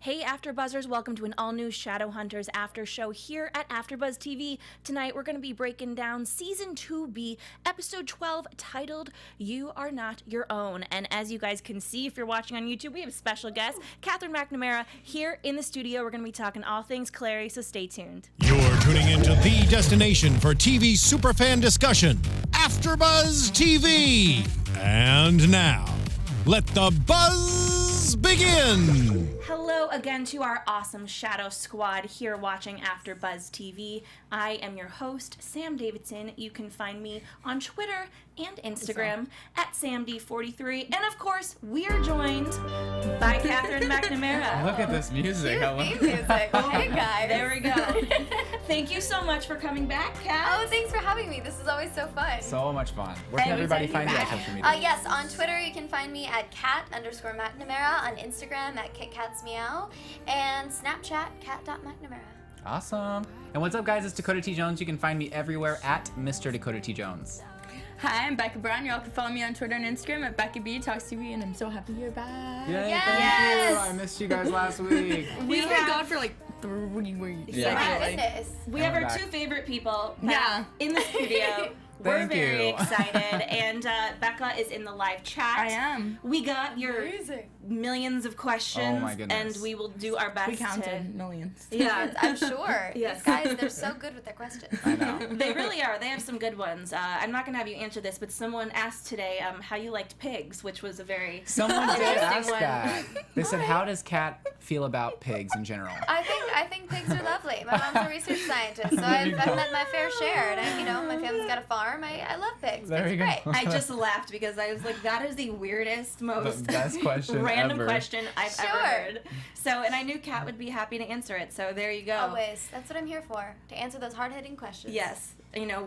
Hey AfterBuzzers, welcome to an all-new Shadowhunters after show here at AFTERBUZZ TV. Tonight we're going to be breaking down Season 2B, Episode 12, titled You Are Not Your Own. And as you guys can see, if you're watching on YouTube, we have a special guest, Kat McNamara, here in the studio. We're going to be talking all things Clary, so stay tuned. You're tuning into the destination for TV superfan discussion, AfterBuzzz TV. And now, let the buzz begin! Hello again to our awesome Shadow Squad here watching AfterBuzzz TV. I am your host, Sam Davidson. You can find me on Twitter and Instagram at SamD43. And of course, we are joined by Kat McNamara. Look at this music. Cute theme music. Hey guys. There we go. Thank you so much for coming back, Kat. Oh, thanks for having me. This is always so fun. So much fun. Where can everybody find you on social media? Yes, on Twitter you can find me at Kat_McNamara, on Instagram at KitKatsMeow, and Snapchat Kat.McNamara. Awesome. And what's up, guys? It's Dakota T. Jones. You can find me everywhere at Mr. Dakota T. Jones. Hi, I'm Becca Brown. Y'all can follow me on Twitter and Instagram at Becca B Talks TV, and I'm so happy you're back. Yay, Yes. thank you. I missed you guys last week. We've been gone for like 3 weeks. Yeah. My goodness. We have our back. two favorite people Yeah. in the studio. We're Thank very you. excited, and Becca is in the live chat. I am. We got your Amazing. millions of questions, Oh my goodness. and we will do our best We counted millions. Yeah, I'm sure. Yes. These guys, they're so good with their questions. I know. They really are. They have some good ones. I'm not going to have you answer this, but someone asked today how you liked pigs, which was a very Someone did interesting ask one. that. They said, how does Kat feel about pigs in general? I think pigs are lovely. My mom's a research scientist, so I've met my fair share. And my family's got a farm. I love pigs. There Pigs you are go. great. I just laughed because I was like, that is the weirdest, most The best question random ever. question I've Sure. ever heard. So, and I knew Kat would be happy to answer it, so there you go. Always. That's what I'm here for, to answer those hard-hitting questions. Yes.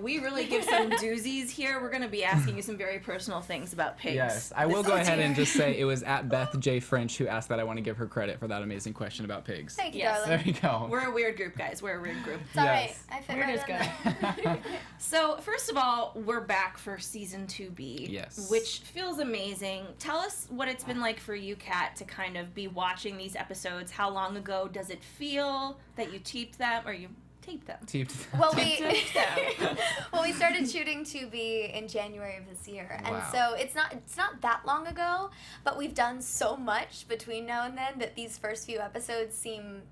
We really give some doozies here. We're going to be asking you some very personal things about pigs. Yes, I will This go is ahead and here. just say it was at Beth J. French who asked that. I want to give her credit for that amazing question about pigs. Thank you, Yes. darling. There you go. We're a weird group, guys. We're a weird group. It's all right. Yes. I fit Weird right is in good. there. So, first of all, we're back for Season 2B. Yes. Which feels amazing. Tell us what it's been like for you, Kat, to kind of be watching these episodes. How long ago does it feel that you taped them, or you taped them? Well, we started shooting 2B in January of this year, and Wow. so it's not that long ago, but we've done so much between now and then that these first few episodes seem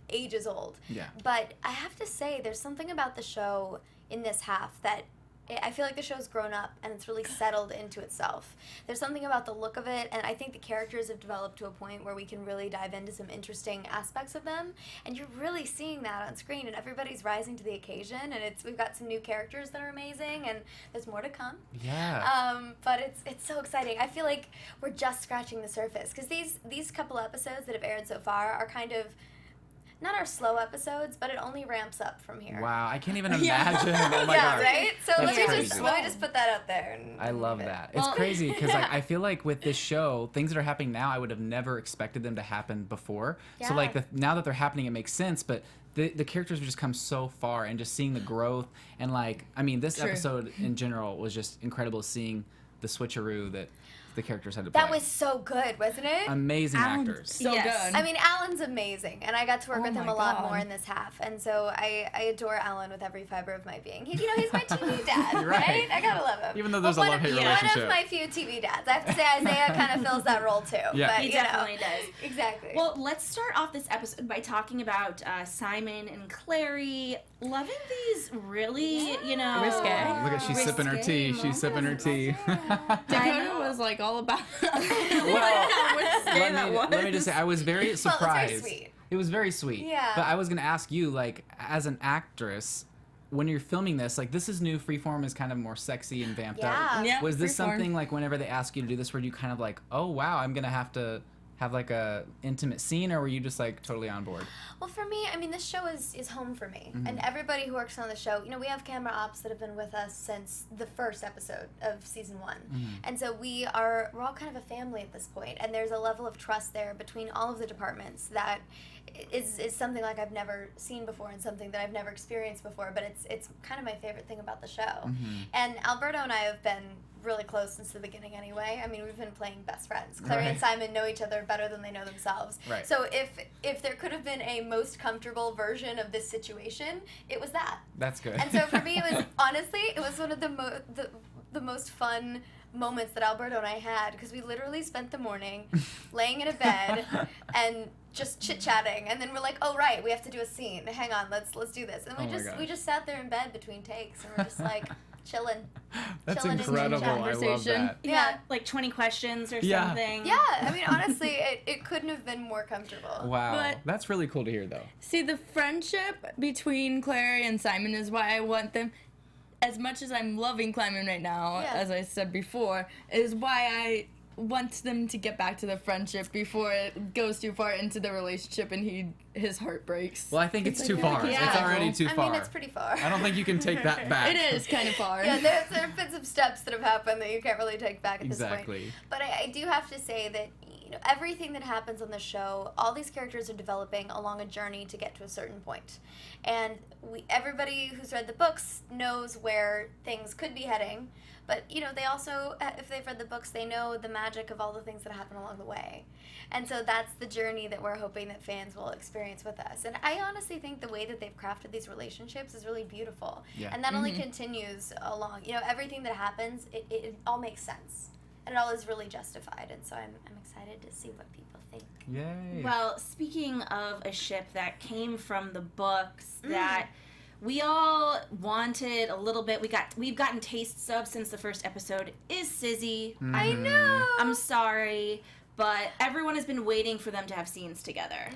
ages old. Yeah. But I have to say, there's something about the show in this half that I feel like the show's grown up and it's really settled into itself. There's something about the look of it, and I think the characters have developed to a point where we can really dive into some interesting aspects of them, and you're really seeing that on screen, and everybody's rising to the occasion, and we've got some new characters that are amazing, and there's more to come. Yeah. But it's so exciting. I feel like we're just scratching the surface, because these couple episodes that have aired so far are kind of not our slow episodes, but it only ramps up from here. Wow, I can't even imagine. Oh my yeah, God. right? So That's let crazy. me just put that out there. I love leave it. that. It's crazy because I feel like with this show, things that are happening now, I would have never expected them to happen before. So like Yeah. now that they're happening, it makes sense. But the characters have just come so far, and just seeing the growth and this True. episode in general was just incredible. Seeing the switcheroo that the characters had to play. That was so good, wasn't it? amazing Alan's actors. So Yes. good. I mean, Alan's amazing, and I got to work Oh with him my a lot God. more in this half, and so I adore Alan with every fiber of my being. He's my TV dad, You're right. right? I gotta love him. Even though there's a Well, love-hate One relationship. of my few TV dads. I have to say, Isaiah kind of fills that role too. Yeah. but, He you know. definitely does. Exactly. Well, let's start off this episode by talking about Simon and Clary. Loving these really, Risque. Look at she's sipping her tea. She's sipping her tea. Dakota was like all about. Let me just say, I was very surprised. sweet. It was very sweet. Yeah. But I was gonna ask you, like, as an actress, when you're filming this, like, this is new. Freeform is kind of more sexy and vamped up. Yeah. Yeah, Was this Freeform. something like whenever they ask you to do this, where you kind of like, oh wow, I'm gonna have to have like a intimate scene, or were you just like totally on board? Well, for me, I mean, this show is home for me. And everybody who works on the show, we have camera ops that have been with us since the first episode of season 1. And so we're all kind of a family at this point. And there's a level of trust there between all of the departments that is something like I've never seen before, and something that I've never experienced before, but it's kind of my favorite thing about the show. And Alberto and I have been really close since the beginning anyway. I mean, we've been playing best friends. Clary and Simon know each other better than they know themselves. Right. So if there could have been a most comfortable version of this situation, it was that. That's good. And so for me, it was honestly, it was one of the most fun moments that Alberto and I had, because we literally spent the morning laying in a bed and just chit-chatting, and then we're like, oh right, we have to do a scene, hang on, let's do this, and we just sat there in bed between takes, and we're just like chilling. That's chilling incredible. I love conversation. that. Yeah. Like 20 questions or Yeah. something. Yeah, I mean, honestly, it couldn't have been more comfortable. Wow. But- That's really cool to hear, though. See, the friendship between Clary and Simon is why I want them, as much as I'm loving Simon right now, Yeah. as I said before, is why I want them to get back to the friendship before it goes too far into the relationship and his heart breaks. Well, I think it's too far. Yeah. It's already too far. I mean, it's pretty far. I don't think you can take that back. It is kind of far. Yeah, there have been some steps that have happened that you can't really take back at this point. Exactly. But I do have to say that, you know, everything that happens on the show, all these characters are developing along a journey to get to a certain point. And everybody who's read the books knows where things could be heading. But, you know, they also, if they've read the books, they know the magic of all the things that happen along the way. And so that's the journey that we're hoping that fans will experience with us. And I honestly think the way that they've crafted these relationships is really beautiful. Yeah. And that only continues along. You know, everything that happens, it all makes sense. And it all is really justified. And so I'm excited to see what people think. Yay. Well, speaking of a ship that came from the books that we all wanted a little bit, we've gotten tastes of since the first episode, is Sizzy. I know! I'm sorry, but everyone has been waiting for them to have scenes together.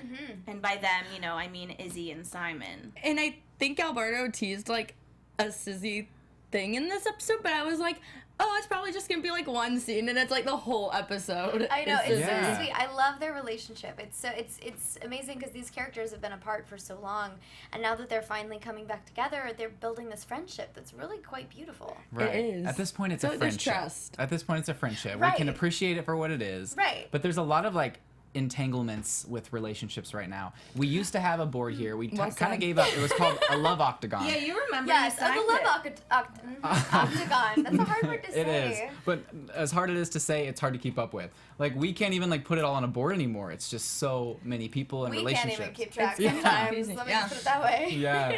And by them, you know, I mean Izzy and Simon. And I think Alberto teased like a Sizzy thing in this episode, but I was like, oh, it's probably just gonna be like one scene, and it's like the whole episode. I know, is it's Sizzy. so sweet. I love their relationship. It's amazing because these characters have been apart for so long, and now that they're finally coming back together, they're building this friendship that's really quite beautiful. Right. It is. At this point, it's So a there's friendship. trust. At this point, it's a friendship. Right. We can appreciate it for what it is. Right. But there's a lot of like entanglements with relationships right now. We used to have a board here. We What's kind of that? gave up. It was called a love octagon. Yeah, you remember Yes, you the signed love it. octagon. That's a hard word to say. It is. But as hard it is to say, it's hard to keep up with. Like, we can't even like put it all on a board anymore. It's just so many people and We relationships. can't even keep track Yeah. sometimes. Confusing, Let me yeah. just put it that way. Yeah.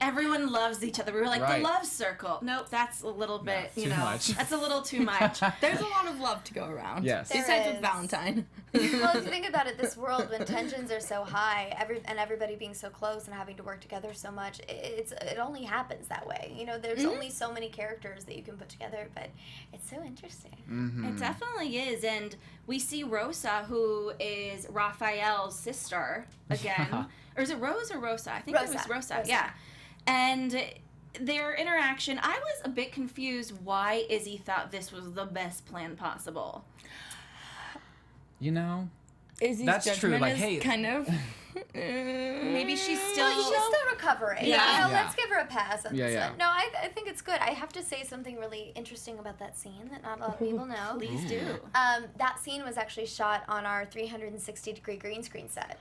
Everyone loves each other. We were like, Right. the love circle. Nope, that's a little bit, too you know. much. That's a little too much. There's a lot of love to go around. Yes. There Besides is. with Valentine. Well, if you think about it, this world, when tensions are so high, everybody being so close and having to work together so much, it only happens that way. You know, there's only so many characters that you can put together, but it's so interesting. It definitely is. And we see Rosa, who is Raphael's sister, again. Yeah. Or is it Rose or Rosa? I think it was Rosa. Rosa. Rosa. Yeah. And their interaction, I was a bit confused why Izzy thought this was the best plan possible. You know? Izzy's That's true, judgment like, is hey- kind of... Maybe she's Well, still... she's still recovering. Yeah. You know, Yeah. let's give her a pass on Yeah, this yeah. one. No, I think it's good. I have to say something really interesting about that scene that not a lot of people know. Please do. That scene was actually shot on our 360-degree green screen set.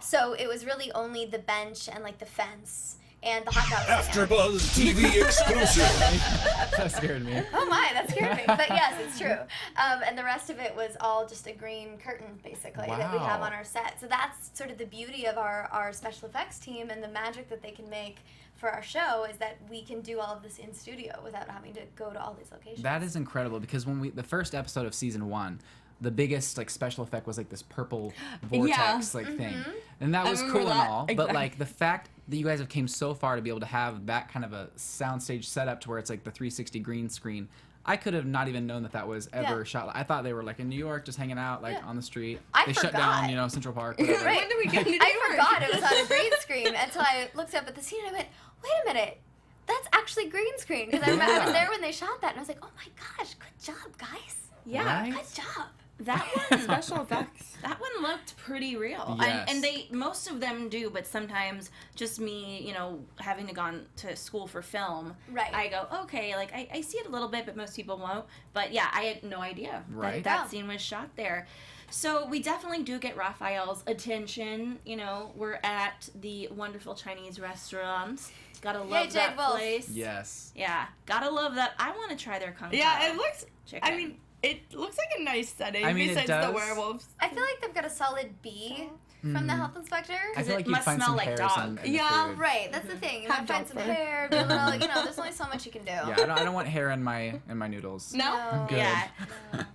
So it was really only the bench and like the fence and the hot dog stand. AfterBuzz TV exclusive. That scared me. Oh my, that scared me. But yes, it's true. And the rest of it was all just a green curtain, basically, that we have Wow. on our set. So that's sort of the beauty of our special effects team and the magic that they can make for our show is that we can do all of this in studio without having to go to all these locations. That is incredible because when the first episode of season 1, the biggest like special effect was like this purple vortex like thing, and that I was remember cool and that. all. But Exactly. like the fact that you guys have came so far to be able to have that kind of a soundstage setup to where it's like the 360 green screen. I could have not even known that was ever Yeah. shot. I thought they were like in New York, just hanging out like Yeah. on the street. I They shut down, forgot. you know, Central Park. Whatever. Right. When did we get into New I York? forgot it was on a green screen until I looked up at the scene and I went, wait a minute, that's actually green screen. Because I was there when they shot that and I was like, oh my gosh, good job, guys. Yeah. Right? Good job. That one, Special effects. that one looked pretty real. Yes. And they, most of them do, but sometimes just me, you know, having to gone to school for film, Right. I go, okay, like, I see it a little bit, but most people won't. But yeah, I had no idea Right. that Yeah. scene was shot there. So we definitely do get Raphael's attention. You know, we're at the wonderful Chinese restaurant. Gotta love Jake that Wolf. place. Yes. Yeah, gotta love that. I want to try their kung Yeah, pao it looks. chicken. I mean, it looks like a nice setting. I mean, it besides does. the werewolves. I feel like they've got a solid B from the health inspector. I feel it like you'd must find smell some like hairs dog. in the Yeah, food. Right, that's the thing. You Have might find dog some fur. hair, be a little, you know, there's only so much you can do. Yeah, I don't want hair in my noodles. No. No. Good. Yeah.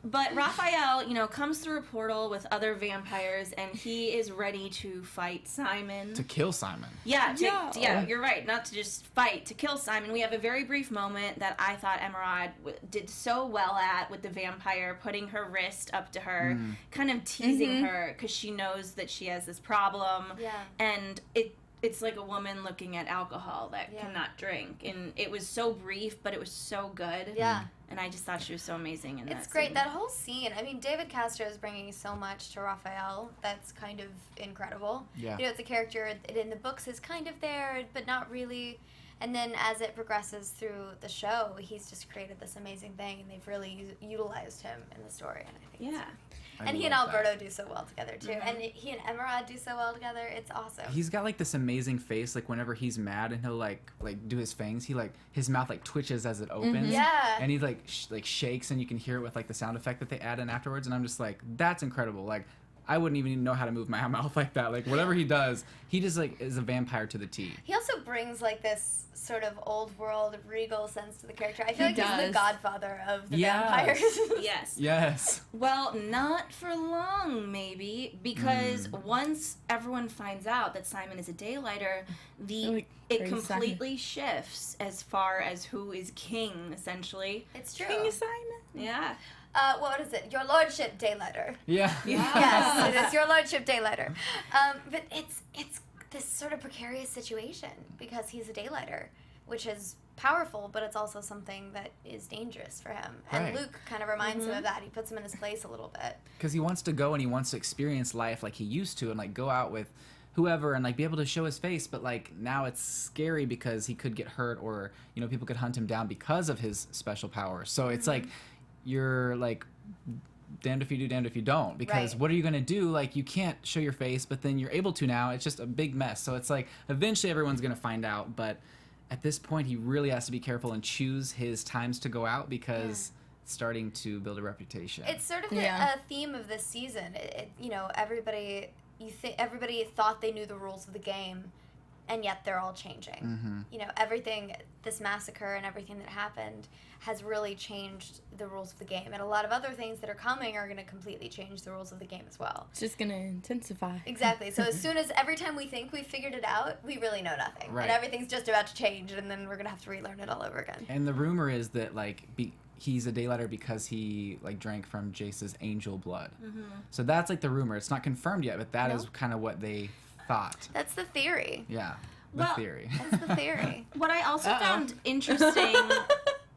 But Raphael, you know, comes through a portal with other vampires, and he is ready to fight Simon. To kill Simon. Yeah, Yeah. you're right. Not to just fight, to kill Simon. We have a very brief moment that I thought Emerald did so well at with the vampire, putting her wrist up to her, kind of teasing her because she knows that she has this problem. Yeah. And it's like a woman looking at alcohol that Yeah. cannot drink. And it was so brief, but it was so good. Yeah. And I just thought she was so amazing in that It's great. scene. That whole scene, I mean, David Castro is bringing so much to Raphael. That's kind of incredible. Yeah. You know, it's a character that in the books is kind of there, but not really. And then as it progresses through the show, he's just created this amazing thing, and they've really utilized him in the story. And I think Yeah. and he and love that. Alberto do so well together, too. And he and Emerald do so well together. It's awesome. He's got like this amazing face. Like whenever he's mad and he'll like do his fangs, he like his mouth like twitches as it opens. Yeah. And he like shakes, and you can hear it with like the sound effect that they add in afterwards. And I'm just like, that's incredible. Like I wouldn't even know how to move my mouth like that. Like whatever he does, he just like is a vampire to the T. He also brings like this sort of old world regal sense to the character. I feel like he's the does. godfather of the Yes. vampires. Yes. Yes. Well, not for long, maybe, because once everyone finds out that Simon is a daylighter, Like, it crazy completely shifts as far as who is king, essentially. It's true. King Simon. Yeah. What is it? Your Lordship Daylighter. Yeah. Yes, it is Your Lordship Daylighter. But it's this sort of precarious situation because he's a daylighter, which is powerful, but it's also something that is dangerous for him. And Right. Luke kind of reminds him of that. He puts him in his place a little bit. Because he wants to go and he wants to experience life like he used to, and like go out with whoever and like be able to show his face. But like now it's scary because he could get hurt, or you know, people could hunt him down because of his special powers. So it's like you're like damned if you do, damned if you don't, because Right. what are you going to do? Like you can't show your face, but then you're able to now. It's just a big mess. So it's like eventually everyone's going to find out, but at this point he really has to be careful and choose his times to go out because it's starting to build a reputation. It's sort of Yeah. a theme of this season. You know, everybody thought they knew the rules of the game, and yet they're all changing. You know, everything, this massacre and everything that happened has really changed the rules of the game. And a lot of other things that are coming are going to completely change the rules of the game as well. It's just gonna intensify. Exactly. So as soon as every time we think we've figured it out, we really know nothing. Right. And everything's just about to change, and then we're going to have to relearn it all over again. And the rumor is that like he's a daylighter because he like drank from Jace's angel blood. So that's like the rumor. It's not confirmed yet, but that is kind of what they thought. That's the theory. Yeah, the Well- theory. That's the theory. What I also found interesting,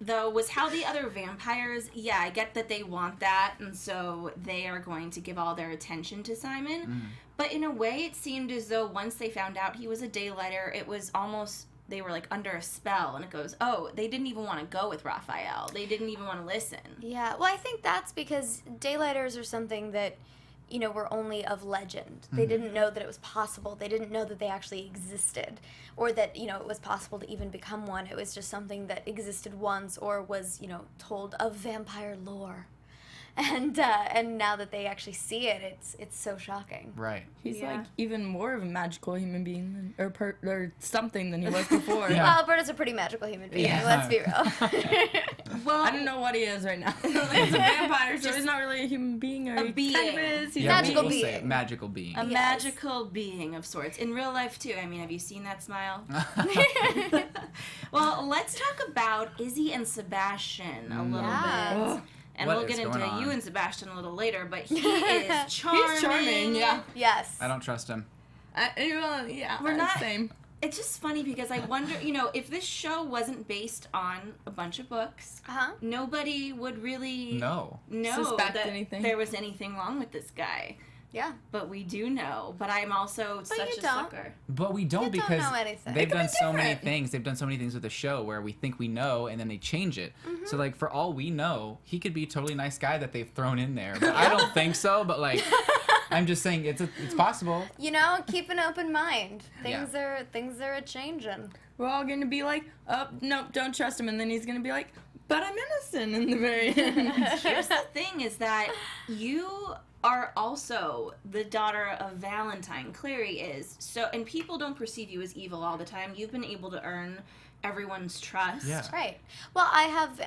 though, was how the other vampires, yeah, I get that they want that, and so they are going to give all their attention to Simon. But in a way, it seemed as though once they found out he was a daylighter, it was almost, they were like under a spell, and it goes, oh, they didn't even want to go with Raphael. They didn't even want to listen. Yeah, well, I think that's because daylighters are something that, you know, were only of legend. They didn't know that it was possible. They didn't know that they actually existed, or that, you know, it was possible to even become one. It was just something that existed once or was, you know, told of vampire lore. And now that they actually see it, it's so shocking. Right. He's Yeah. like even more of a magical human being than, or something than he was before. Yeah. Well, Alberto's a pretty magical human being. Yeah. Let's be real. Well, I don't know what he is right now. He's a vampire, so he's not really a human being. Or a he being. Kind of is. He's Yeah, a Magical we'll say being. magical being. a Yes. magical being of sorts. In real life, too. I mean, have you seen that smile? Well, let's talk about Izzy and Sebastian a little Yeah. bit. And What we'll is get into going on? you and Sebastian a little later, but he is charming. He's charming, yeah. Yes. I don't trust him. Well, yeah, We're not- same. it's just funny because I wonder, if this show wasn't based on a bunch of books, nobody would really suspect that anything. there was anything wrong with this guy. Yeah. But we do know. But I'm also such a sucker. But we don't, You because don't know anything. they've It could done be so many different. things. They've done so many things with the show where we think we know and then they change it. So like for all we know, he could be a totally nice guy that they've thrown in there. But I don't think so. But like, I'm just saying it's possible. Keep an open mind. Things are a changing. We're all gonna be like, oh no, don't trust him, and then he's gonna be like, but I'm innocent in the very end. Here's the thing is that you are also the daughter of Valentine. Clary is. So, and people don't perceive you as evil all the time. You've been able to earn everyone's trust. Yeah. That's right. Well, I have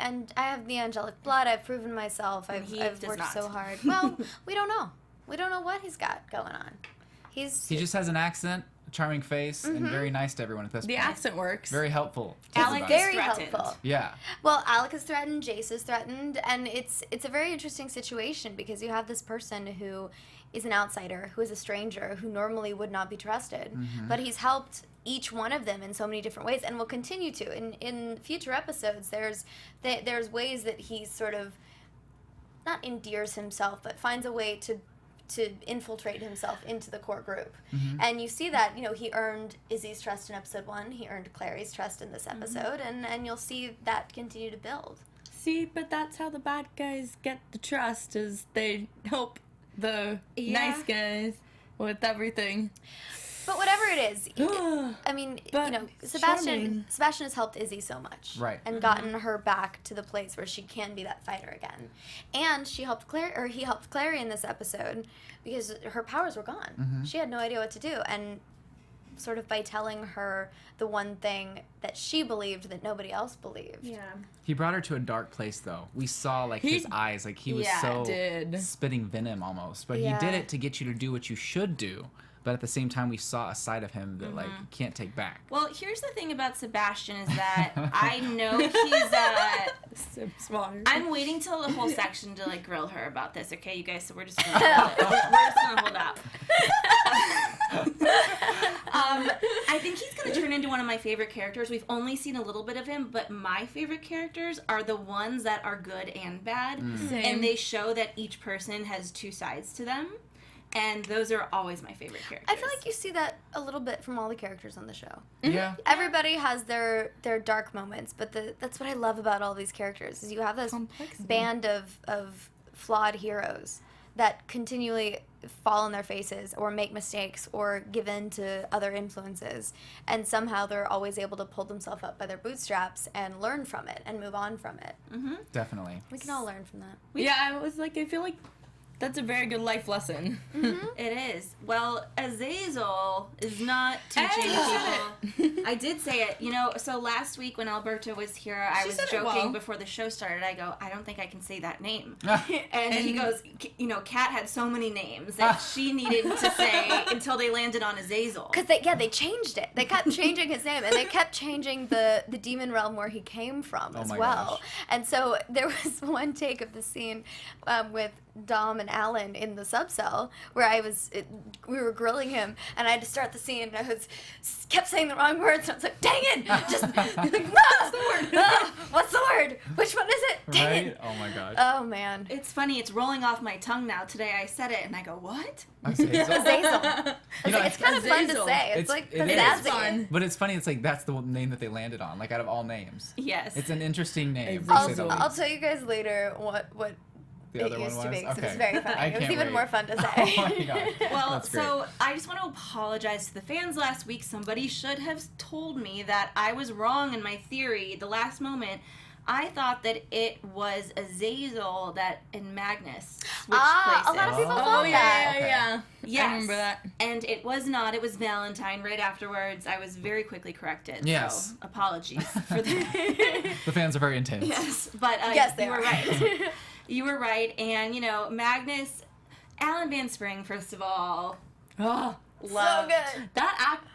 the angelic blood. I've proven myself. I've he worked does not. so hard. Well, we don't know. We don't know what he's got going on. He just has an accent, a charming face, and very nice to everyone at this The point. accent works. Very helpful. to Alec everybody. very threatened. helpful. Yeah. Well, Alec is threatened, Jace is threatened, and it's a very interesting situation because you have this person who is an outsider, who is a stranger, who normally would not be trusted, but he's helped each one of them in so many different ways, and will continue to. In future episodes, there's ways that he sort of not endears himself, but finds a way to infiltrate himself into the core group. And you see that, he earned Izzy's trust in episode 1, he earned Clary's trust in this episode, and you'll see that continue to build. See, but that's how the bad guys get the trust, is they help the nice guys with everything. But whatever it is, I mean, But Sebastian has helped Izzy so much, Right. and gotten her back to the place where she can be that fighter again. And he helped Clary in this episode because her powers were gone. She had no idea what to do, and sort of by telling her the one thing that she believed that nobody else believed. Yeah. He brought her to a dark place, though. We saw his eyes, he was spitting venom almost. But he did it to get you to do what you should do. But at the same time, we saw a side of him that you can't take back. Well, here's the thing about Sebastian is that I know he's So smart. I'm waiting till the whole section to grill her about this, okay, you guys? So we're just gonna hold out. I think he's gonna turn into one of my favorite characters. We've only seen a little bit of him, but my favorite characters are the ones that are good and bad, and they show that each person has two sides to them. And those are always my favorite characters. I feel like you see that a little bit from all the characters on the show. Yeah. Everybody has their dark moments, but that's what I love about all these characters is you have this Complexity. band of flawed heroes that continually fall on their faces or make mistakes or give in to other influences, and somehow they're always able to pull themselves up by their bootstraps and learn from it and move on from it. Definitely. We can all learn from that. I was like, I feel like that's a very good life lesson. It is. Well, Azazel is not teaching people. I did say it. So last week when Alberto was here, I was said it joking well. before the show started. I go, I don't think I can say that name. And he goes, Kat had so many names that she needed to say until they landed on Azazel. Because they changed it. They kept changing his name, and they kept changing the demon realm where he came from as my well. gosh. And so there was one take of the scene with Dom and Alan in the subcell where we were grilling him, and I had to start the scene, and I kept saying the wrong words, and I was like, dang it! Just, what's the word? What's the word? Which one is it? Dang it! Oh my gosh. Oh, man. It's funny. It's rolling off my tongue now. Today I said it, and I go, what? Azazel. Azazel. It's kind of fun to Azazel. say. It's It like is pizzazzy. fun. But it's funny, that's the name that they landed on, out of all names. Yes. It's an interesting name. Azazel. to say the I'll least. tell you guys later what The other it one used to was? be, because Okay. it's very funny. I It was can't even wait. more fun to say. Oh my god. Well, That's great. so I just want to apologize to the fans last week. Somebody should have told me that I was wrong in my theory the last moment. I thought that it was Azazel that and Magnus switched places. A lot of people Oh, thought that. yeah. Yes. I remember that. And it was not. It was Valentine. Right afterwards, I was very quickly corrected. Yes. So apologies for that. The fans are very intense. Yes, but Yes, they you were are. right. You were right. And, Magnus, Alan Van Spring, first of all, Oh, So good. that act.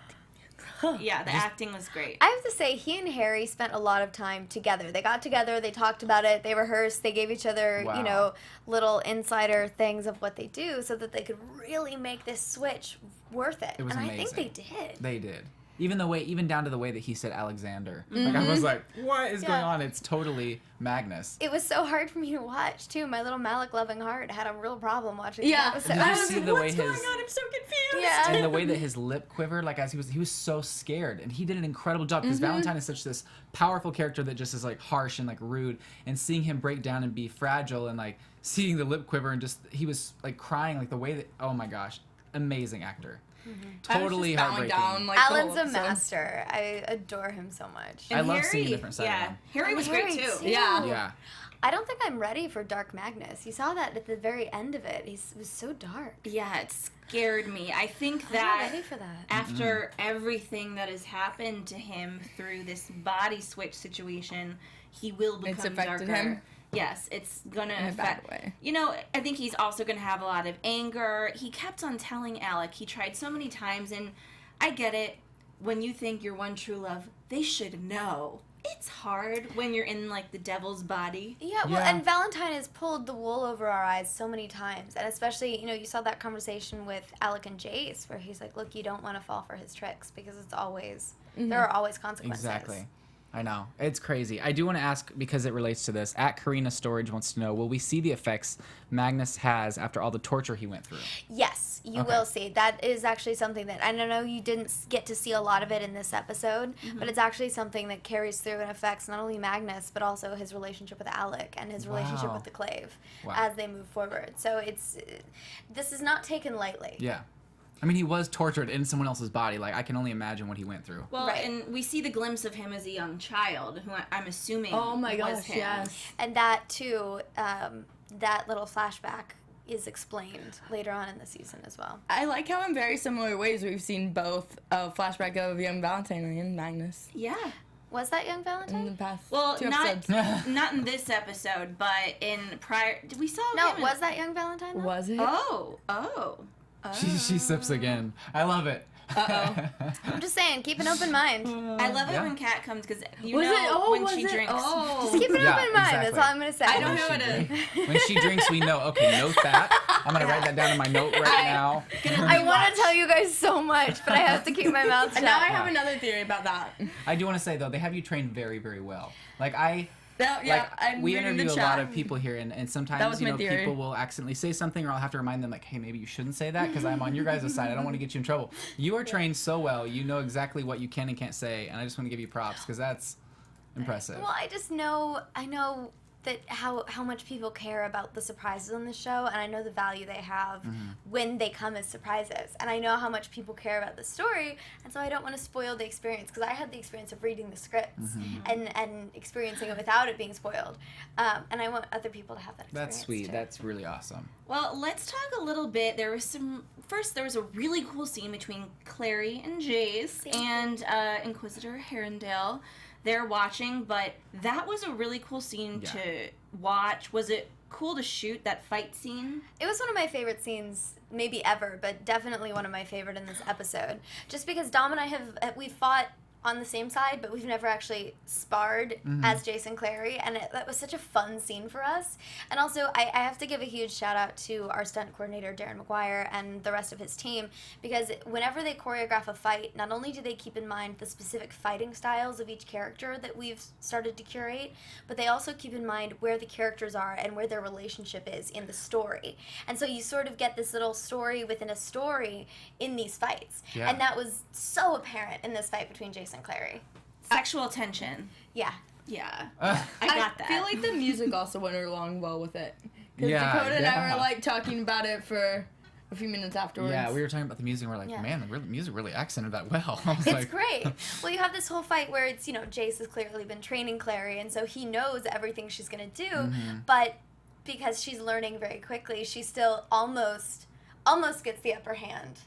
yeah, the acting was great. I have to say, he and Harry spent a lot of time together. They got together, they talked about it, they rehearsed, they gave each other, Wow. little insider things of what they do so that they could really make this switch worth it. It was and amazing. I think they did. They did. Even down to the way that he said Alexander. Like I was like, what is going on? It's totally Magnus. It was so hard for me to watch too. My little Malik loving heart had a real problem watching the Yeah. episode. Did you see the way What's his going on? I'm so confused. Yeah. and the way that his lip quivered, like as he was so scared, and he did an incredible job because Valentine is such this powerful character that just is like harsh and like rude, and seeing him break down and be fragile and like seeing the lip quiver and just he was like crying, like the way that, oh my gosh, amazing actor. Totally I was just bowing heartbreaking. down, like, the whole Alan's a episode. master. I adore him so much. I love seeing a different side of Yeah, him. Harry was great too. Yeah. Yeah. I don't think I'm ready for Dark Magnus. You saw that at the very end of it. It was so dark. Yeah, it scared me. I think I'm not that ready for that. after everything that has happened to him through this body switch situation, he will become It's affected darker. him? Yes, it's gonna In a bad affect. way. You know, I think he's also gonna have a lot of anger. He kept on telling Alec. He tried so many times, and I get it. When you think you're one true love, they should know. It's hard when you're in like the devil's body. Yeah, well, Yeah. and Valentine has pulled the wool over our eyes so many times. And especially, you saw that conversation with Alec and Jace where he's like, look, you don't want to fall for his tricks because it's always, there are always consequences. Exactly. I know. It's crazy. I do want to ask, because it relates to this, at Karina Storage wants to know, will we see the effects Magnus has after all the torture he went through? Yes, you Okay. will see. That is actually something that, I don't know, you didn't get to see a lot of it in this episode, but it's actually something that carries through and affects not only Magnus, but also his relationship with Alec and his relationship Wow. with the Clave Wow. as they move forward. So this is not taken lightly. Yeah. I mean, he was tortured in someone else's body. Like, I can only imagine what he went through. Well, Right. and we see the glimpse of him as a young child, who I'm assuming Oh my was gosh, him. yes. And that, too, that little flashback is explained later on in the season as well. I like how in very similar ways we've seen both a flashback of young Valentine and Magnus Yeah. Was that Young in Valentine? the past Well, two not episodes. not in this episode, but in prior. Did we saw No, him? was that Young Valentine? Though? Was it? Oh. She sips again. I love it. I'm just saying, keep an open mind. I love Yeah. it when Kat comes because you Was know it? Oh, when was she it? drinks. Oh. Just keep an Yeah, open mind. That's exactly. all I'm going to say. I don't When know she what it drink- When she drinks, we know. Okay, note that. I'm going to write that down in my note right now. I want to tell you guys so much, but I have to keep my mouth shut. And now I have another theory about that. I do want to say, though, they have you trained very, very well. Like, I'm we reading the interview a chat. lot of people here, and That sometimes, was my theory. people will accidentally say something, or I'll have to remind them, like, hey, maybe you shouldn't say that, because I'm on your guys' side. I don't want to get you in trouble. You are trained so well. You know exactly what you can and can't say, and I just want to give you props, because that's impressive. Well, I know that how much people care about the surprises on the show, and I know the value they have when they come as surprises, and I know how much people care about the story, and so I don't want to spoil the experience, because I had the experience of reading the scripts and experiencing it without it being spoiled, and I want other people to have that experience. That's sweet. too. That's really awesome. Well, let's talk a little bit. There was a really cool scene between Clary and Jace and Inquisitor Herondale. They're watching, but that was a really cool scene to watch. Was it cool to shoot that fight scene? It was one of my favorite scenes, maybe ever, but definitely one of my favorite in this episode. Just because Dom and I we've fought on the same side, but we've never actually sparred as Jace and Clary, and that was such a fun scene for us. And also, I have to give a huge shout out to our stunt coordinator, Darren McGuire, and the rest of his team, because whenever they choreograph a fight, not only do they keep in mind the specific fighting styles of each character that we've started to curate, but they also keep in mind where the characters are and where their relationship is in the story. And so you sort of get this little story within a story in these fights. Yeah. And that was so apparent in this fight between Jace and Clary. Sexual tension. Yeah. Yeah. I got that. I feel like the music also went along well with it. Because Yeah, Dakota and I yeah. were like talking about it for a few minutes afterwards. Yeah, we were talking about the music, and we're like, Yeah. man, the music really accented that well. I was It's like, great. Well, you have this whole fight where it's, Jace has clearly been training Clary, and so he knows everything she's going to do, but because she's learning very quickly, she still almost gets the upper hand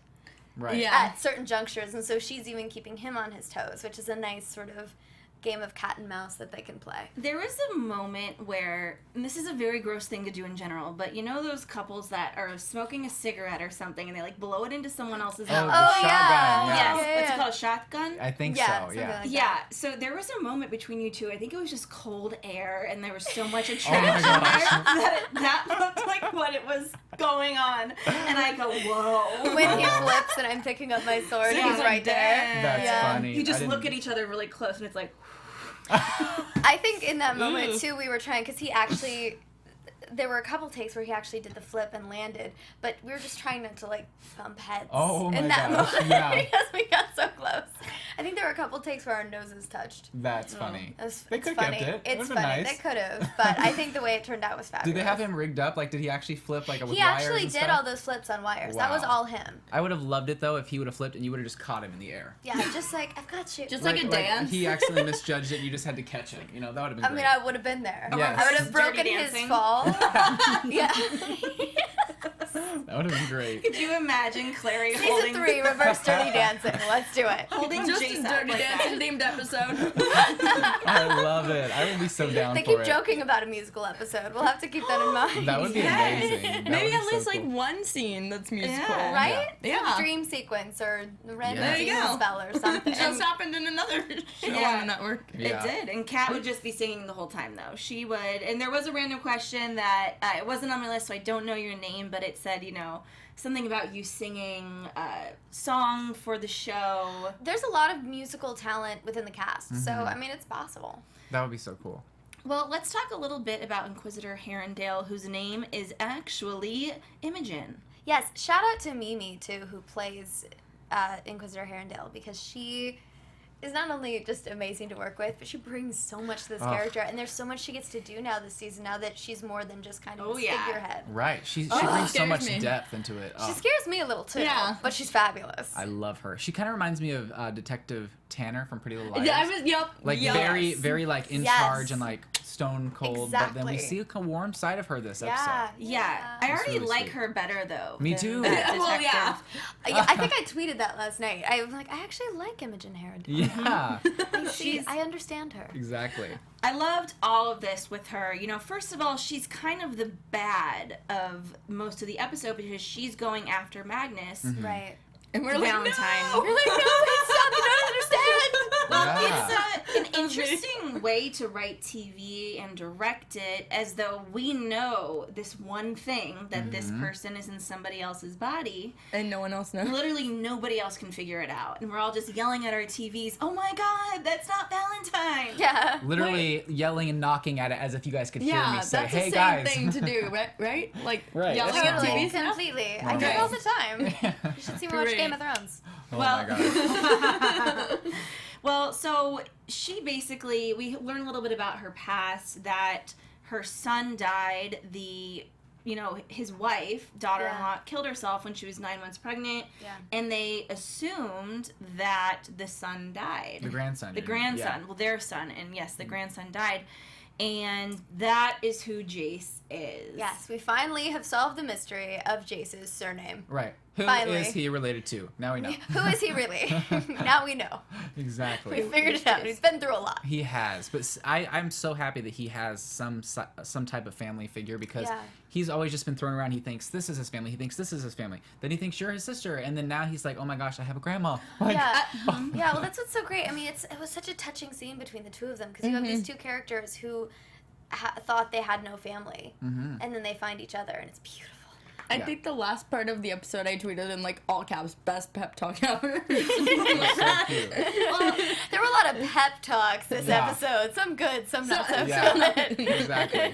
right. Yeah. at certain junctures, and so she's even keeping him on his toes, which is a nice sort of game of cat and mouse that they can play. There was a moment where, and this is a very gross thing to do in general, but you know those couples that are smoking a cigarette or something and they like blow it into someone else's Oh, mouth? the Oh, shotgun. yeah. Yes, Yeah, what's yeah. it called? Shotgun? I think Yeah, so, something yeah. like that. Yeah, so there was a moment between you two. I think it was just cold air, and there was so much Oh my attraction gosh. there that looked like what it was going on? And I go, whoa. When he flips and I'm picking up my sword, Yeah. he's right there. That's Yeah. funny. You just I look didn't- at each other really close, and it's like, I think in that moment too, we were trying, because he actually, there were a couple takes where he actually did the flip and landed, but we were just trying not to like bump heads Oh in my that gosh, moment yeah. because we got so close. I think there were a couple takes where our noses touched. That's funny. It's They it's could've funny. kept it. It It's would've been funny. nice. They could have, but I think the way it turned out was fabulous. Did they have him rigged up? Like, did he actually flip like with He wires actually and did stuff? all those flips on wires. That was Wow. all him. I would have loved it though if he would have flipped and you would have just caught him in the air. Yeah, just like, I've got you. Just like a dance. He accidentally misjudged it. And you just had to catch him. You know, that would have been I great. mean, I would have been there. Yes. I would have broken Dirty his dancing. fall. Yeah. That would have been great. could you imagine Clary Season holding 3, reverse dirty dancing. Let's do it. holding Just Jace a up Dirty like Dancing that? themed episode. I love it. I would be so down They for keep it. joking about a musical episode. We'll have to keep that in mind. That would be amazing. That Maybe would be at so least like cool. one scene that's musical. Yeah. Right? Yeah. Some dream sequence or the random Yeah. There you demon go. spell or something. Just happened in another show Yeah. on the network. Yeah. It did, and Kat would just be singing the whole time, though. She would, and there was a random question that it wasn't on my list, so I don't know your name, but it said, something about you singing a song for the show. There's a lot of musical talent within the cast, so Mm-hmm. I mean, it's possible. That would be so cool. Well, let's talk a little bit about Inquisitor Herondale, whose name is actually Imogen. Yes, shout out to Mimi too, who plays Inquisitor Herondale, because she is not only just amazing to work with, but she brings so much to this character, and there's so much she gets to do now this season, now that she's more than just kind of Oh, a yeah. figurehead. Right. She Oh, brings so scares much me. depth into it. She Oh, scares me a little too, Yeah. but she's fabulous. I love her. She kind of reminds me of Detective Tanner from Pretty Little Liars. Yeah, I was, yep. Like yes. very like in Yes. charge and like stone cold. But then we Exactly. see a warm side of her this yeah, episode. Yeah, I already really like sweet. her better, though. Me than too. that Well, yeah. detective. I think I tweeted that last night. I was like, I actually like Imogen Herondale. Yeah. I understand her. Exactly. I loved all of this with her. First of all, she's kind of the bad of most of the episode because she's going after Magnus. Right. And we're like, Valentine. no! You're like, no, wait, stop, you don't understand. Well, Yeah. it's an interesting way to write TV and direct it, as though we know this one thing that this person is in somebody else's body. And no one else knows. Literally nobody else can figure it out. And we're all just yelling at our TVs, oh my god, that's not Valentine. Yeah. Literally yelling and knocking at it as if you guys could hear Yeah, me that's say, the "Hey same guys." thing to do, right? Like Right, yelling that's at normal. Totally, TV stuff. completely. I do Okay. it all the time. You should see me watch Great. Game of Thrones. Oh Well- my god. Well, so she basically, we learn a little bit about her past, that her son died, his wife, daughter-in-law, killed herself when she was 9 months pregnant, Yeah. and they assumed that the son died. The grandson. The you mean. grandson, Yeah. well, their son, and yes, the grandson died. And that is who Jace is. Yes, we finally have solved the mystery of Jace's surname. Right. Who is Finally. he related to? Now we know. Who is he really? Now we know. Exactly. We figured it out. He's been through a lot. He has, but I'm so happy that he has some type of family figure, because Yeah. he's always just been thrown around. He thinks this is his family. He thinks this is his family. Then he thinks you're his sister, and then now he's like, oh my gosh, I have a grandma. Like, Yeah, yeah. Well, that's what's so great. I mean, it was such a touching scene between the two of them, because you have these two characters who thought they had no family, and then they find each other, and it's beautiful. I Yeah. think the last part of the episode I tweeted in like all caps, best pep talk ever. it's so cute. Well, there were a lot of pep talks this Yeah. episode. Some good, some not so Yeah. good. Exactly.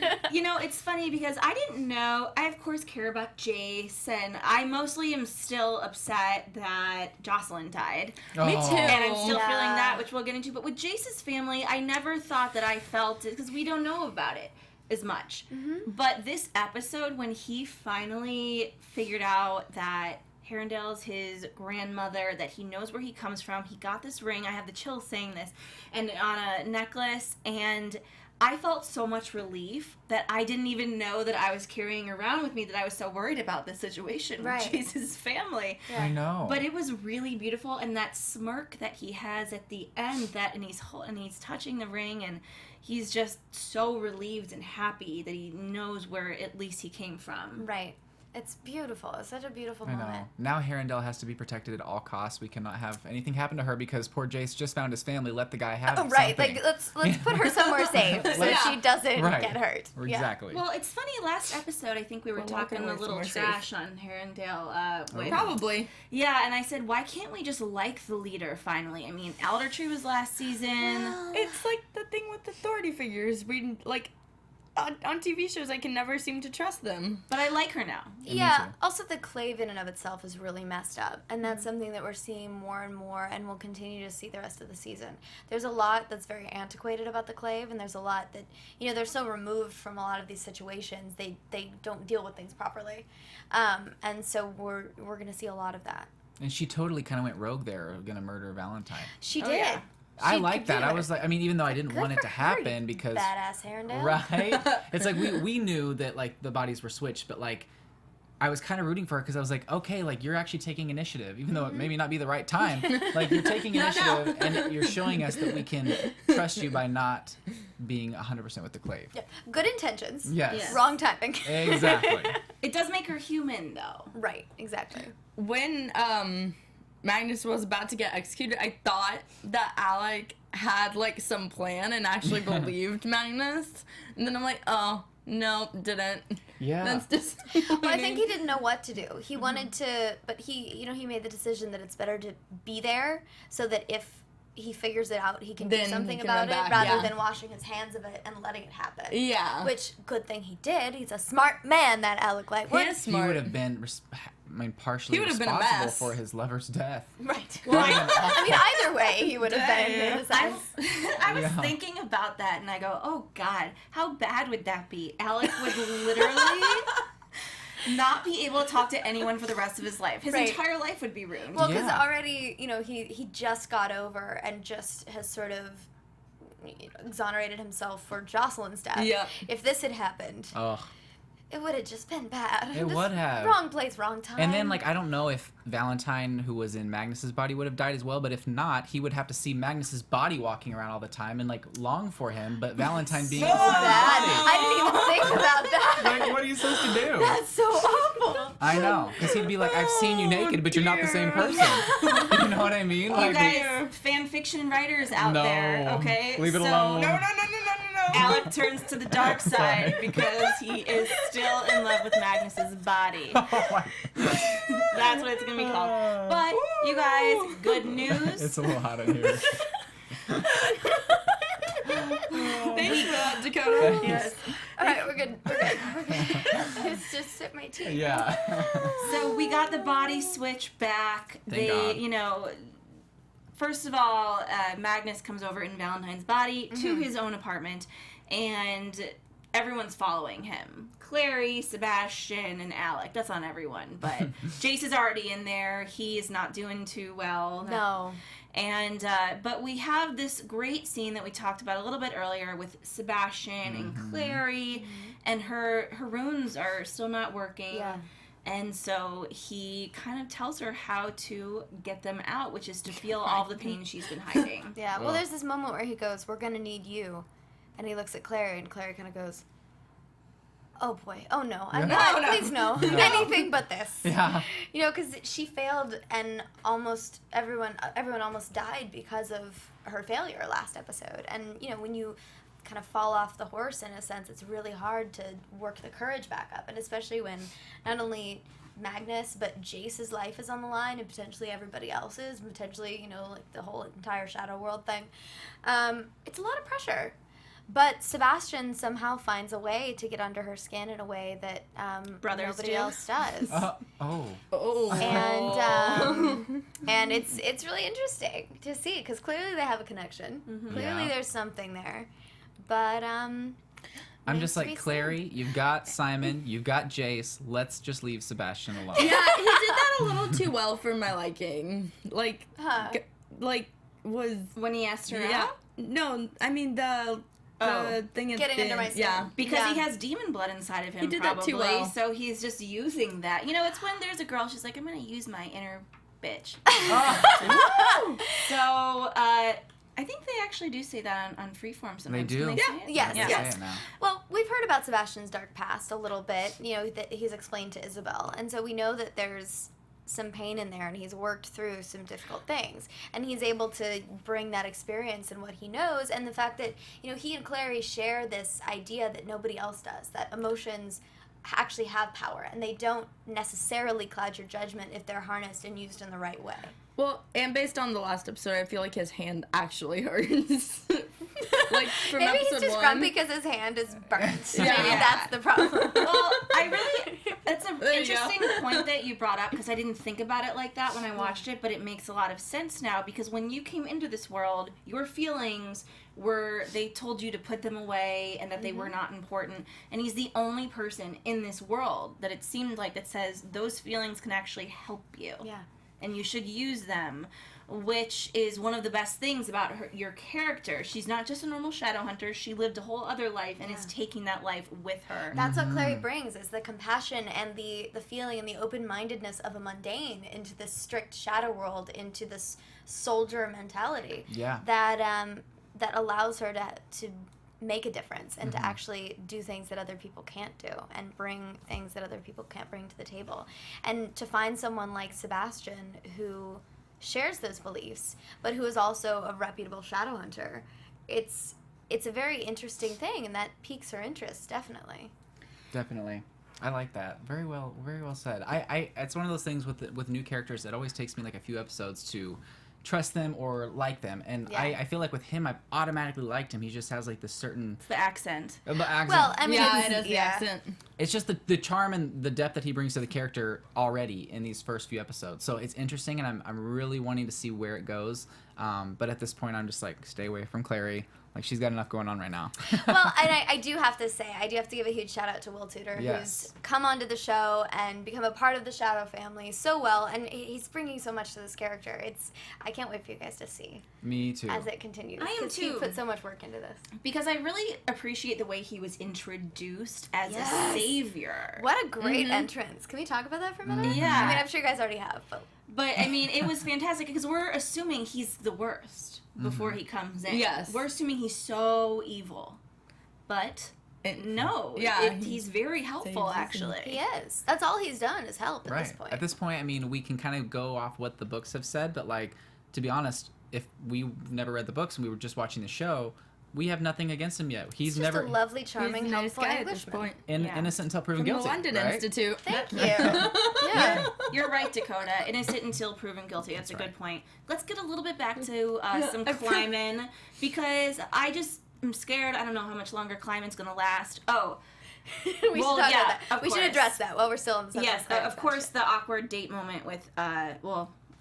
It's funny because I didn't know. I, of course, care about Jace, and I mostly am still upset that Jocelyn died. Oh. Me too. And I'm still Yeah. feeling that, which we'll get into. But with Jace's family, I never thought that I felt it, because we don't know about it as much. But this episode, when he finally figured out that Herondale's his grandmother, that he knows where he comes from, he got this ring, I have the chills saying this, and on a necklace, and I felt so much relief that I didn't even know that I was carrying around with me, that I was so worried about the situation Right. with Jace's family. I know. But it was really beautiful, and that smirk that he has at the end, and he's touching the ring, and he's just so relieved and happy that he knows where at least he came from. Right. It's beautiful. It's such a beautiful I know. moment. Now Herondale has to be protected at all costs. We cannot have anything happen to her because poor Jace just found his family. Let the guy have Right, something. like let's put her somewhere safe so she doesn't Right. get hurt. Yeah. Exactly. Well, it's funny. Last episode, I think we were talking a little trash on Herondale. Probably. Yeah, and I said, why can't we just like the leader finally? I mean, Eldertree was last season. It's like the thing with authority figures. We like on TV shows, I can never seem to trust them. But I like her now. Yeah. Also, the clave in and of itself is really messed up, and that's something that we're seeing more and more, and we'll continue to see the rest of the season. There's a lot that's very antiquated about the clave, and there's a lot that they're so removed from a lot of these situations. They don't deal with things properly, and so we're gonna see a lot of that. And she totally kind of went rogue there, gonna murder Valentine. She Oh, did. yeah. I She like could that. do I it. was like, I mean, even though I didn't Good want it for to her, happen you because badass Herondale. right, it's like we knew that like the bodies were switched, but like I was kind of rooting for her because I was like, okay, like you're actually taking initiative, even though it maybe not be the right time. Like you're taking initiative and you're showing us that we can trust you by not being 100% with the clave. Yeah. Good intentions. Yes. Yes. Wrong timing. Exactly. It does make her human, though. Right. Exactly. When Magnus was about to get executed, I thought that Alec had like some plan and actually believed Magnus, and then I'm like, oh no, didn't. Yeah. That's just. Well, I think he didn't know what to do. He wanted to, but he made the decision that it's better to be there so that if he figures it out, he can do Then something he can about run it back, rather yeah. than washing his hands of it and letting it happen. Yeah. Which, good thing he did. He's a smart man, that Alec Lightwood. He is He smart. would have been, partially He would have been a responsible mess. for his lover's death. Right. Well, I mean, either way, he would have been in a I, sense. I was Yeah. thinking about that, and I go, oh, God, how bad would that be? Alec would literally not be able to talk to anyone for the rest of his life. His Right. entire life would be ruined. Well, because Yeah. already, he just got over and just has sort of exonerated himself for Jocelyn's death. Yep. If this had happened, Ugh. it would have just been bad. It would have. Wrong place, wrong time. And then, like, I don't know if Valentine, who was in Magnus's body, would have died as well, but if not, he would have to see Magnus's body walking around all the time and, like, long for him, but Valentine being so inside his bad. body. I didn't even think about that. Like, what are you supposed to do? That's so awful. I know, because he'd be like, I've seen you naked, but you're not the same person. You know what I mean? You Like, guys, fan fiction writers out No. there, okay? Leave it so, alone. No. Alec turns to the dark side because he is still in love with Magnus's body. oh my, That's what it's gonna be called. But you guys, good news. it's a little hot in here. Thanks for that, Dakota. Yes. All right, we're good. We're good. We're good. It's just sip my tea. Yeah. So we got the body switch back. Thank God. You know, first of all, Magnus comes over in Valentine's body to his own apartment, and everyone's following him. Clary, Sebastian, and Alec. That's on everyone, but Jace is already in there. He is not doing too well. No. And but we have this great scene that we talked about a little bit earlier with Sebastian and Clary, and her runes are still not working. Yeah. And so he kind of tells her how to get them out, which is to feel all the pain she's been hiding. Yeah. Well, Ugh. there's this moment where he goes, "We're gonna need you," and he looks at Clary, and Clary kind of goes, "Oh boy, oh no, I'm Yeah. not. No. Please no, No. anything but this." Yeah. You know, because she failed, and almost everyone almost died because of her failure last episode. And you know, when you kind of fall off the horse in a sense, it's really hard to work the courage back up, and especially when not only Magnus but Jace's life is on the line, and potentially everybody else's, potentially, you know, like the whole entire Shadow World thing. It's a lot of pressure. But Sebastian somehow finds a way to get under her skin in a way that Brothers nobody do. else does. Oh. And it's really interesting to see, because clearly they have a connection. Clearly Yeah. there's something there. But I'm remains just to be like, seen. Clary, you've got Simon, you've got Jace, let's just leave Sebastian alone. Yeah, he did that a little too well for my liking. Like, Huh. like was When he asked her yeah. out, No, I mean the thing at Getting the under my end. skin. Yeah. because he has demon blood inside of him, He did probably. that too well. So he's just using that. You know, it's when there's a girl, she's like, I'm gonna use my inner bitch. So I think they actually do say that on Freeform sometimes. They do? Can Yeah, say it? yes, Yeah. yes. Say it now. Well, we've heard about Sebastian's dark past a little bit, you know, that he's explained to Isabelle. And so we know that there's some pain in there and he's worked through some difficult things. And he's able to bring that experience and what he knows. And the fact that, you know, he and Clary share this idea that nobody else does, that emotions actually have power and they don't necessarily cloud your judgment if they're harnessed and used in the right way. Well, and based on the last episode, I feel like his hand actually hurts. Like from Maybe he's episode just 1. grumpy because his hand is burnt. Yeah. Maybe that's the problem. Well, that's an There you go. interesting point that you brought up because I didn't think about it like that when I watched it, but it makes a lot of sense now because when you came into this world, your feelings they told you to put them away and that they were not important. And he's the only person in this world that it seemed like that says those feelings can actually help you. Yeah. And you should use them, which is one of the best things about your character. She's not just a normal Shadowhunter. She lived a whole other life and is taking that life with her. That's what Clary brings, is the compassion and the feeling and the open-mindedness of a mundane into this strict shadow world, into this soldier mentality. Yeah. That allows her to make a difference and to actually do things that other people can't do and bring things that other people can't bring to the table. And to find someone like Sebastian who shares those beliefs, but who is also a reputable Shadowhunter, it's a very interesting thing, and that piques her interest, definitely. Definitely. I like that. Very well said. I it's one of those things with new characters, it always takes me like a few episodes to trust them or like them, and Yeah. I feel like with him I automatically liked him. He just has like this certain It's the accent. accent. Well, I mean, Yeah, it is the yeah. accent. It's just the charm and the depth that he brings to the character already in these first few episodes. So it's interesting, and I'm really wanting to see where it goes. But at this point, I'm just like, stay away from Clary. Like, she's got enough going on right now. Well, and I do have to say, I do have to give a huge shout out to Will Tudor, Yes. who's come onto the show and become a part of the Shadow family so well, and he's bringing so much to this character. I can't wait for you guys to see Me too. as it continues. I am 'cause he too. put so much work into this. Because I really appreciate the way he was introduced as Yes. a savior. What a great entrance. Can we talk about that for a minute? Yeah. I mean, I'm sure you guys already have, but But, I mean, it was fantastic because we're assuming he's the worst before he comes in. Yes. We're assuming he's so evil. But, no. Yeah, he's very helpful, saves us actually. he is. That's all he's done is help at Right. this point. At this point, I mean, we can kind of go off what the books have said, but like, to be honest, if we never read the books and we were just watching the show, we have nothing against him yet. He's He's just never a lovely, charming, He's a nice helpful guy at this Englishman. point. Yeah. innocent until proven From the guilty. London right? Institute. Thank you. Yeah. You're right, Dakota. Innocent until proven guilty. That's a good point. Let's get a little bit back to some climbing because I just am scared. I don't know how much longer climbing's going to last. Oh, we should Well, talk yeah, about that. of We should course. address that while we're still on the subject. yes, of course, the awkward date moment with,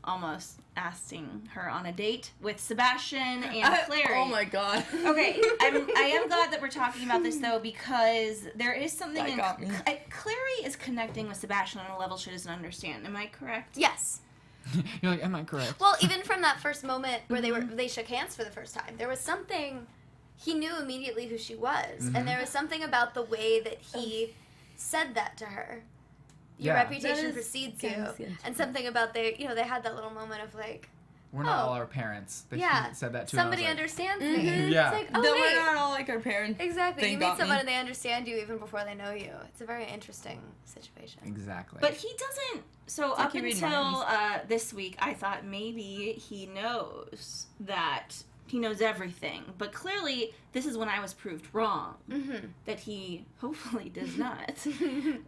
almost asking her on a date with Sebastian and Clary. Oh my god. Okay, I am glad that we're talking about this though because there is something That got me. Clary is connecting with Sebastian on a level she doesn't understand. Am I correct? Yes. You're like, am I correct? Well, even from that first moment where they shook hands for the first time, there was something. He knew immediately who she was, and there was something about the way that he said that to her. Your Yeah. reputation That is precedes you, kind of sketchy. and something about they had that little moment of like, We're not Oh. all our parents. That yeah, she said that to. somebody and I was understands me. Yeah. It's like, oh Though wait, we're not all like our parents. exactly. You Thank meet God someone me. and they understand you even before they know you. It's a very interesting situation. like, exactly. But he doesn't. So like up you read until this week, I thought maybe he knows that he knows everything. But clearly, this is when I was proved wrong. Mm-hmm. That he hopefully does not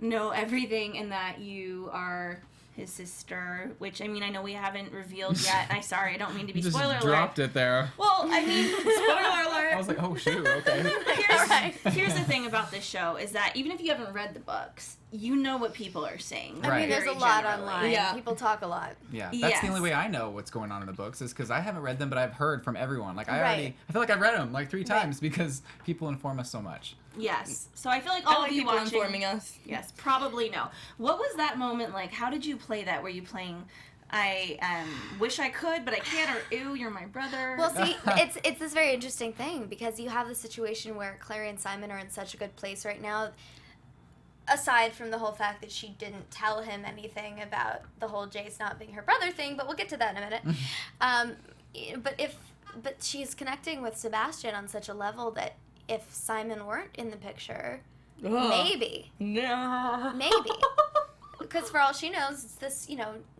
know everything, and that you are his sister. Which I mean, I know we haven't revealed yet. I'm sorry, I don't mean to be You just spoiler dropped alert. it there. Well, I mean, spoiler alert. I was like, oh shoot, okay. Here's the thing about this show is that even if you haven't read the books, you know what people are saying. I Right. mean, there's a very lot generally. online. Yeah. People talk a lot. Yeah, that's Yes. the only way I know what's going on in the books is because I haven't read them, but I've heard from everyone. Like I Right. feel like I've read them like 3 times because people inform us so much. Yes. So I feel like all All of you people watching, informing us. yes, probably know. What was that moment like? How did you play that? Were you playing, I wish I could, but I can't, or ew, you're my brother? Well, see, it's this very interesting thing because you have the situation where Clary and Simon are in such a good place right now. Aside from the whole fact that she didn't tell him anything about the whole Jace not being her brother thing, but we'll get to that in a minute. But if but she's connecting with Sebastian on such a level that if Simon weren't in the picture, maybe. No. Maybe. Because for all she knows, it's this,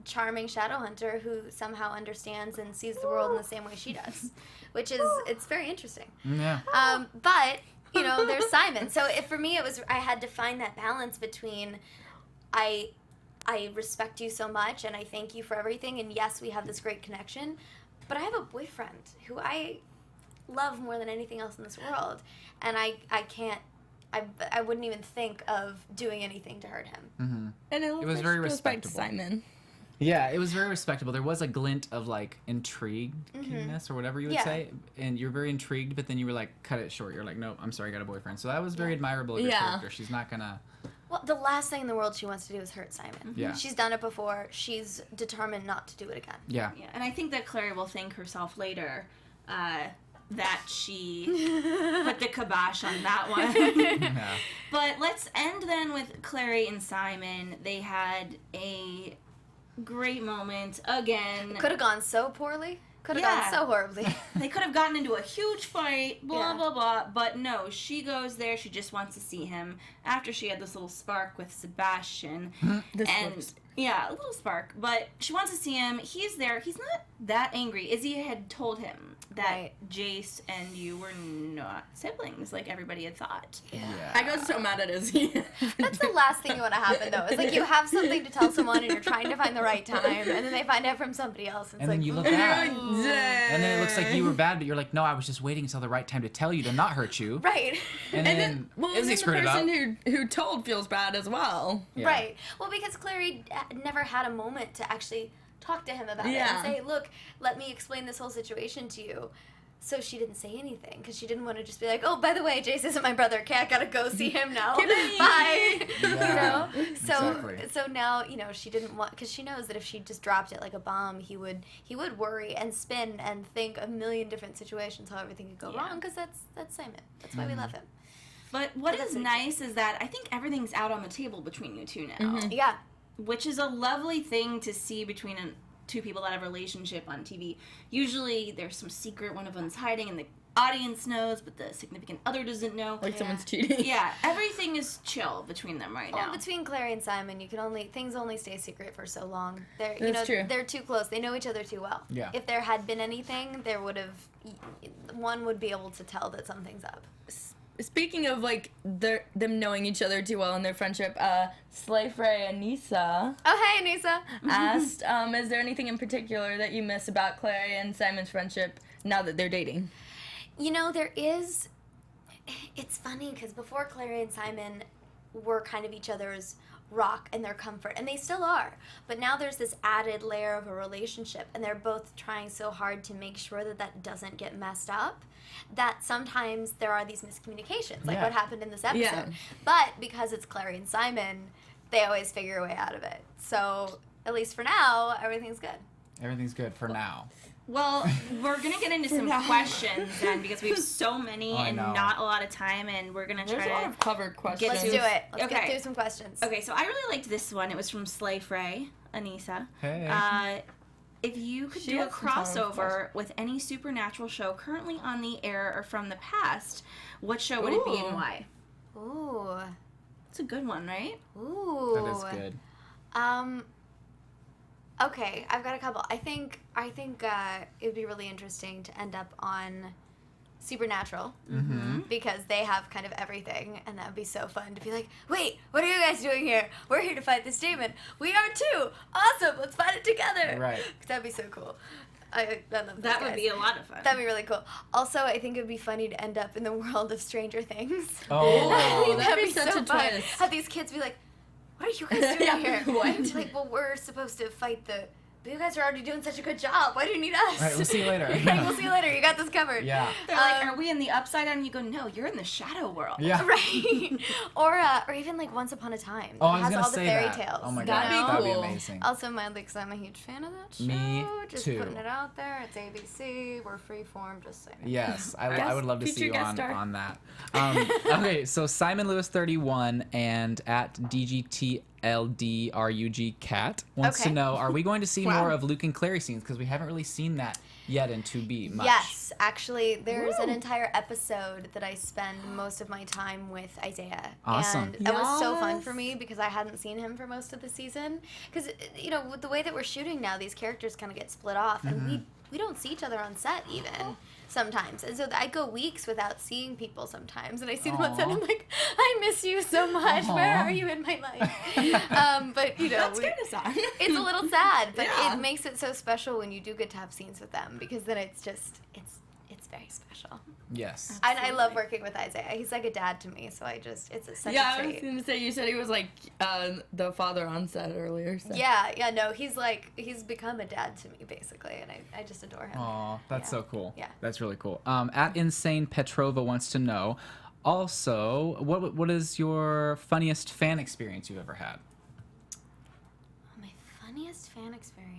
charming Shadowhunter who somehow understands and sees the world in the same way she does, which is, it's very interesting. Yeah. But, there's Simon. So for me, I had to find that balance between I respect you so much and I thank you for everything, and yes, we have this great connection, but I have a boyfriend who I love more than anything else in this world, and I can't, I wouldn't even think of doing anything to hurt him. Mm-hmm. And it was very respectable. Simon. Yeah, it was very respectable. There was a glint of like intriguedness or whatever you would say, and you're very intrigued, but then you were like, cut it short. You're like, no, I'm sorry, I got a boyfriend. So that was very admirable of your character. She's not gonna. Well, the last thing in the world she wants to do is hurt Simon. Yeah. She's done it before. She's determined not to do it again. Yeah. And I think that Clary will thank herself later that she put the kibosh on that one. Yeah. But let's end then with Clary and Simon. They had a great moment again. Could have gone so poorly. Could have gone so horribly. They could have gotten into a huge fight, blah, Yeah. blah, blah. But no, she goes there. She just wants to see him after she had this little spark with Sebastian. Yeah, a little spark. But she wants to see him. He's there. He's not that angry. Izzy had told him that Jace and you were not siblings like everybody had thought. Yeah. I got so mad at Izzy. That's the last thing you want to happen, though. It's like you have something to tell someone and you're trying to find the right time, and then they find out from somebody else. And, And then it's you like, look bad. Dang. And then it looks like you were bad, but you're like, no, I was just waiting until the right time to tell you to not hurt you. right. And then Izzy the screwed it up. person who told feels bad as well. Yeah. Right. Well, because Clary never had a moment to actually talk to him about it and say, look, let me explain this whole situation to you. So she didn't say anything because she didn't want to just be like, oh, by the way, Jace isn't my brother. Okay, I gotta go see him now. Bye. Yeah. So Exactly. so now she didn't want, because she knows that if she just dropped it like a bomb, he would worry and spin and think a million different situations how everything could go wrong, because that's Simon. That's why we love him. But what is nice is that I think everything's out on the table between you two now. Yeah. Which is a lovely thing to see between two people that have a relationship on TV. Usually there's some secret one of them's hiding and the audience knows, but the significant other doesn't know. Like someone's cheating. Yeah, everything is chill between them right now. Well, between Clary and Simon, things only stay secret for so long. That's true. They're too close. They know each other too well. Yeah. If there had been anything, one would be able to tell that something's up. Speaking of them knowing each other too well in their friendship, Slayfrey Anissa Oh, hey, Anissa. asked, is there anything in particular that you miss about Clary and Simon's friendship now that they're dating? There is. It's funny because before Clary and Simon were kind of each other's rock and their comfort, and they still are. But now there's this added layer of a relationship, and they're both trying so hard to make sure that doesn't get messed up, that sometimes there are these miscommunications, like what happened in this episode. Yeah. But because it's Clary and Simon, they always figure a way out of it. So at least for now, everything's good. Everything's good for now. Well, we're going to get into some questions then, because we have so many and know. not a lot of time, and we're going to try There's a lot to of covered questions. Let's do it. Let's Okay. get through some questions. Okay, so I really liked this one. It was from Slayfrey Anissa. Hey. If you could She do a has some time, of crossover course. with any supernatural show currently on the air or from the past, what show would it be and Ooh. why? Ooh. It's a good one, right? Ooh. That is good. Okay, I've got a couple. I think it would be really interesting to end up on Supernatural, because they have kind of everything, and that would be so fun to be like, wait, what are you guys doing here? We're here to fight this demon. We are too. Awesome. Let's fight it together. Right. That'd be so cool. I love those That would guys. be a lot of fun. That'd be really cool. Also, I think it would be funny to end up in the world of Stranger Things. Oh. that'd be such a fun. twist. Have these kids be like, what are you guys doing here? What? Like, well, we're supposed to fight but you guys are already doing such a good job. Why do you need us? All right, we'll see you later. Like, we'll see you later. You got this covered. Yeah. They're like, are we in the upside down? And you go, no, you're in the shadow world. Yeah. Right. or even like Once Upon a Time. Oh, It I was has gonna all the say fairy that. tales. Oh my That'd god, be that'd be cool. amazing. Also, mildly, because I'm a huge fan of that show. Me Just too. putting it out there. It's ABC. We're freeform. Just saying. Yes, I would love to see Future you guest star. on that. Okay, so Simon Lewis 31 and at DGT LDRUG Kat wants to Okay. know, are we going to see Wow. more of Luke and Clary scenes? Because we haven't really seen that yet in 2B much. Yes, actually, there's an entire episode that I spend most of my time with Isaiah. Awesome. And it was so fun Yes. for me because I hadn't seen him for most of the season. Because, you know, with the way that we're shooting now, these characters kind of get split off, and we don't see each other on set even sometimes. And so I go weeks without seeing people sometimes, and I see them on set, and I'm like, I miss you so much. Where Aw. are you in my life? But, you know, That's kind of sad. it's a little sad, but Yeah. it makes it so special when you do get to have scenes with them, because then it's just it's very special. Yes. And I love working with Isaiah. He's like a dad to me, so such Yeah, a I was treat. going to say, you said he was like the father on set earlier. So. Yeah, no, he's become a dad to me basically, and I just adore him. Aw, that's Yeah. so cool. Yeah. That's really cool. At Insane Petrova wants to know, also, what is your funniest fan experience you've ever had? My funniest fan experience.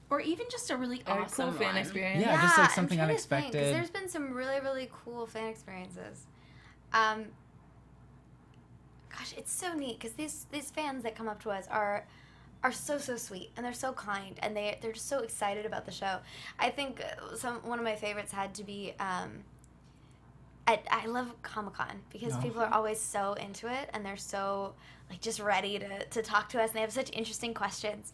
Or even just a really A awesome cool fan one. experience. Yeah, just like I'm something trying to think, 'cause unexpected. there's been some really, really cool fan experiences. Gosh, it's so neat because these fans that come up to us are so sweet, and they're so kind, and they're just so excited about the show. I think one of my favorites had to be I love Comic-Con because people are always so into it, and they're so like just ready to talk to us, and they have such interesting questions.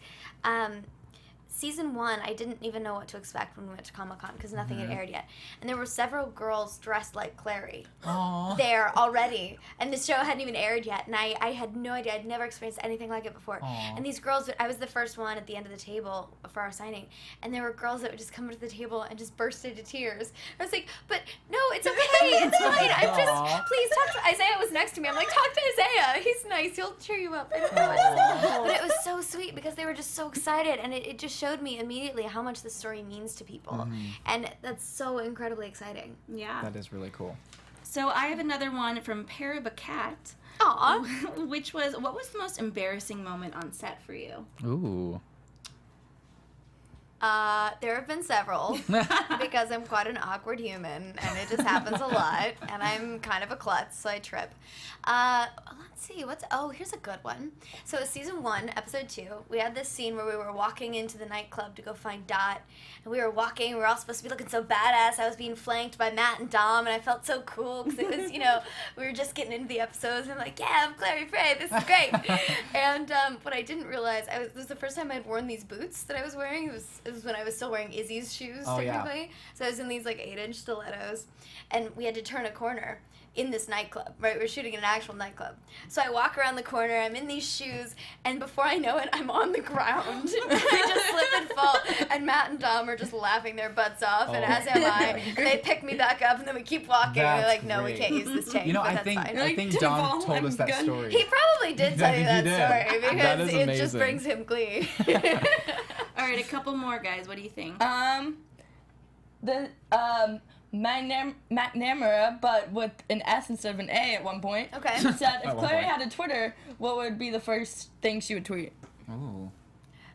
Season 1, I didn't even know what to expect when we went to Comic-Con because nothing had aired yet. And there were several girls dressed like Clary Aww. there already. And the show hadn't even aired yet. And I had no idea. I'd never experienced anything like it before. Aw. And these girls, I was the first one at the end of the table for our signing. And there were girls that would just come to the table and just burst into tears. I was like, but no, it's okay. It's fine. I'm just, Aw. please talk to Isaiah was next to me. I'm like, talk to Isaiah. He's nice. He'll cheer you up. I don't know what to say. But it was so sweet because they were just so excited. And it just showed me immediately how much the story means to people. And that's so incredibly exciting. Yeah. That is really cool. So I have another one from Cat, Aw. which was, what was the most embarrassing moment on set for you? Ooh. There have been several because I'm quite an awkward human and it just happens a lot and I'm kind of a klutz, so I trip. Let's see, here's a good one. So it's season 1, episode 2. We had this scene where we were walking into the nightclub to go find Dot, and we were walking, we were all supposed to be looking so badass. I was being flanked by Matt and Dom, and I felt so cool because it was, we were just getting into the episodes, and I'm like, yeah, I'm Clary Frey, this is great. And what I didn't realize, this was the first time I'd worn these boots that I was wearing. It was when I was still wearing Izzy's shoes, Oh, yeah. technically. So I was in these 8-inch stilettos, and we had to turn a corner in this nightclub, right? We're shooting in an actual nightclub. So I walk around the corner, I'm in these shoes, and before I know it, I'm on the ground. I just slip and fall, and Matt and Dom are just laughing their butts off, and as am I. And they pick me back up, and then we keep walking, and they're That's like, no, we great. can't use this tape, but I that's think fine. I think Like, Dom Devon, told us I'm that good. story. He probably did tell you He that did. story, That because is it just amazing. brings him glee. All right, a couple more, guys. What do you think? The McNamara, but with an S instead of an A at one point. Okay. She said At if one Clary point. had a Twitter, what would be the first thing she would tweet? Ooh.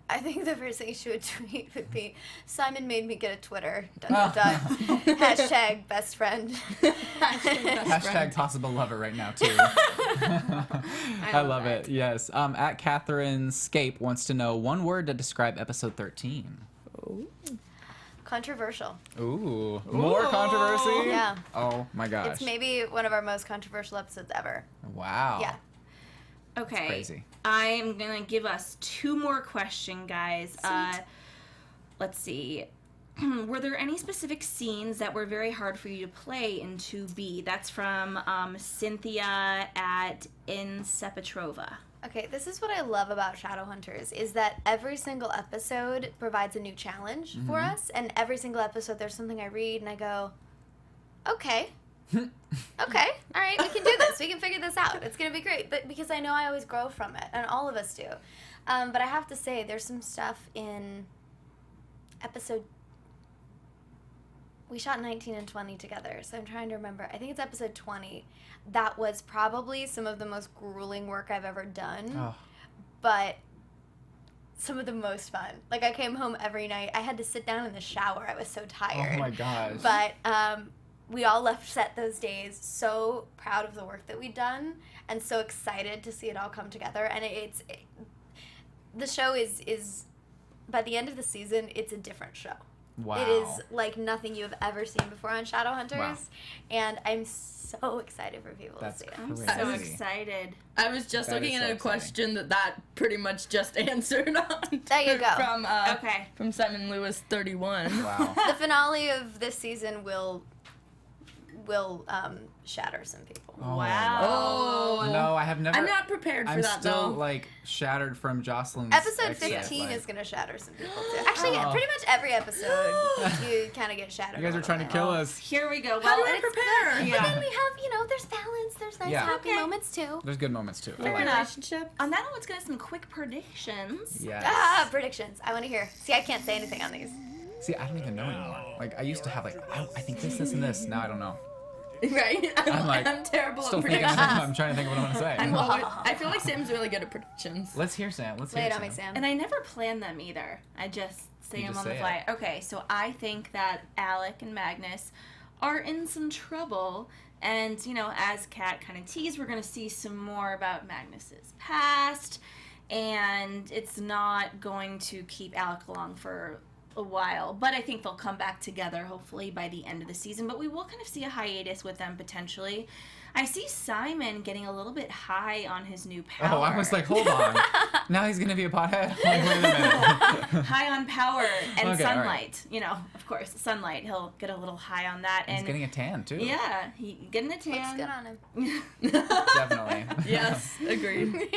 I think the first thing she would tweet would be, Simon made me get a Twitter. ... Hashtag best friend. Hashtag possible lover right now too. I love it. Yes. At Catherine Scape wants to know one word to describe episode 13. Controversial. Ooh. More controversy? Yeah. Oh my gosh. It's maybe one of our most controversial episodes ever. Wow. Yeah. Okay. crazy. I'm going to give us 2 more questions, guys. Let's see. Were there any specific scenes that were very hard for you to play in 2B? That's from Cynthia at Insepetrova. Okay, this is what I love about Shadowhunters, is that every single episode provides a new challenge for us, and every single episode there's something I read and I go, okay, okay, all right, we can do this, we can figure this out, it's gonna be great, but because I know I always grow from it, and all of us do. But I have to say, there's some stuff in episode, we shot 19 and 20 together, so I'm trying to remember. I think it's episode 20. That was probably some of the most grueling work I've ever done, Oh. but some of the most fun. Like, I came home every night. I had to sit down in the shower. I was so tired. Oh my gosh. But we all left set those days so proud of the work that we'd done and so excited to see it all come together. And the show is by the end of the season, it's a different show. Wow. It is like nothing you have ever seen before on Shadowhunters. Wow. And I'm so excited for people That's to see it. I'm crazy. so excited. I was just That looking is at so a question that pretty much just answered on. There you go. From Simon Lewis 31. Wow. The finale of this season will shatter some people. Oh, Wow. Oh. No, I have never. I'm not prepared for I'm that still though. like shattered from Jocelyn's Episode exit, 15 like- is going to shatter some people too. Actually, yeah, pretty much every episode you kind of get shattered. You guys a are trying to little kill bit. us. Here we go. How do Well, I it's prepare? good. But then Yeah. we have, there's balance, there's nice Yeah. happy Okay. moments too. There's good moments too. I Fair like enough. Relationship. On that note, let's get some quick predictions. it. Yes. Predictions. I want to hear. See, I can't say anything on these. See, I don't even know anymore. Like I used to have like I think this, and this. Now I don't know. Right? I'm terrible Still at thinking. predictions. I'm trying to think of what I'm gonna say. I feel like Sam's really good at predictions. Let's hear Sam. Let's Lay hear it on me, Sam. And I never plan them either. I just say You them just on the say fly. Okay, so I think that Alec and Magnus are in some trouble. And, as Kat kind of teased, we're going to see some more about Magnus's past. And it's not going to keep Alec along for a while. But I think they'll come back together, hopefully, by the end of the season. But we will kind of see a hiatus with them, potentially. I see Simon getting a little bit high on his new power. Oh, I was like, hold on. Now he's gonna be a pothead. Like, wait a minute. High on power and Okay, all sunlight. Of course, sunlight. He'll get a little high on that. He's And getting a tan too. yeah, he getting a Looks tan. good on him. Definitely. Yes, agreed.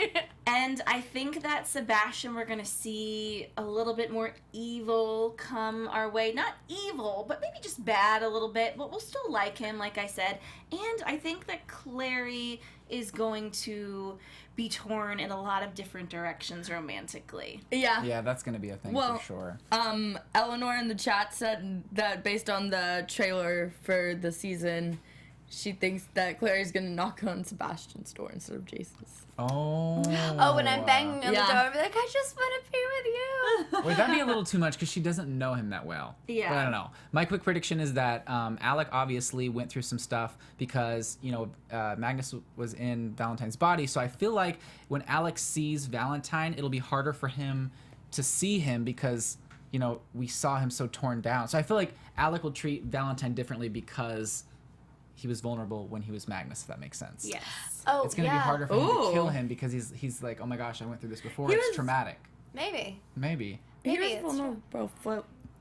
And I think that Sebastian, we're gonna see a little bit more evil come our way. Not evil, but maybe just bad a little bit. But we'll still like him, like I said. And I think that Clary is going to be torn in a lot of different directions romantically. Yeah. Yeah, that's gonna be a thing Well, for sure. Eleanor in the chat said that based on the trailer for the season, she thinks that Clary's gonna knock on Sebastian's door instead of Jace's. Oh. Oh, when I'm banging on the Yeah. door, I'll be like, I just want to be with you. Wait, that'd be a little too much because she doesn't know him that well. Yeah. But I don't know. My quick prediction is that Alec obviously went through some stuff because, Magnus was in Valentine's body. So I feel like when Alec sees Valentine, it'll be harder for him to see him because, we saw him so torn down. So I feel like Alec will treat Valentine differently because he was vulnerable when he was Magnus, if that makes sense. Yes. Oh, It's going to yeah. be harder for him to Ooh. kill him because he's like, oh my gosh, I went through this before. He It's was- traumatic. Maybe. Maybe. Maybe He it's was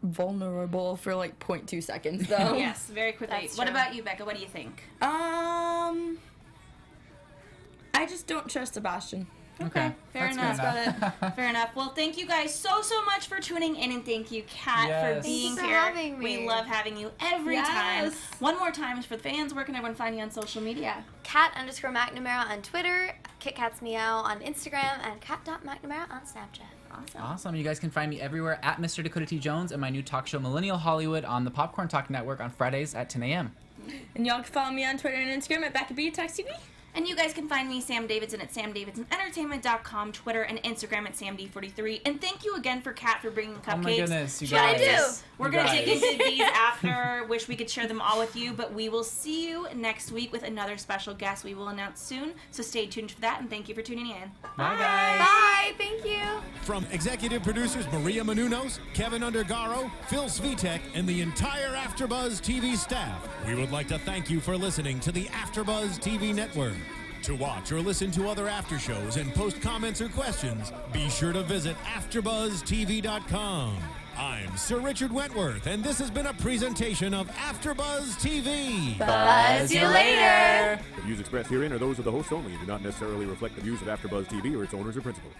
vulnerable for like 0.2 seconds though. Yes, very quickly. That's What true. about you, Becca? What do you think? I just don't trust Sebastian. Okay. Fair That's enough. Fair enough. Well, thank you guys so much for tuning in, and thank you, Kat, for Yes. being Thanks for here. having me. We love having you every time. Yes. One more time for the fans. Where can everyone find you on social media? Kat_McNamara on Twitter, KitKatsMeow on Instagram, and Kat.McNamara on Snapchat. Awesome. Awesome. You guys can find me everywhere at Mr. Dakota T. Jones and my new talk show, Millennial Hollywood, on the Popcorn Talk Network on Fridays at 10 a.m. And y'all can follow me on Twitter and Instagram at Becca B Talks TV. And you guys can find me, Sam Davidson, at SamDavidsonEntertainment.com, Twitter and Instagram at SamD43. And thank you again for Kat for bringing the cupcakes. Oh my goodness, you What'd I guys. do? We're You going to guys. dig into these after. Wish we could share them all with you, but we will see you next week with another special guest we will announce soon. So stay tuned for that, and thank you for tuning in. Bye, guys. Bye. Thank you. From executive producers Maria Menounos, Kevin Undergaro, Phil Svitek, and the entire AfterBuzz TV staff, we would like to thank you for listening to the AfterBuzz TV network. To watch or listen to other after shows and post comments or questions, be sure to visit AfterBuzzTV.com. I'm Sir Richard Wentworth, and this has been a presentation of AfterBuzz TV. Buzz you later. The views expressed herein are those of the hosts only and do not necessarily reflect the views of AfterBuzz TV or its owners or principals.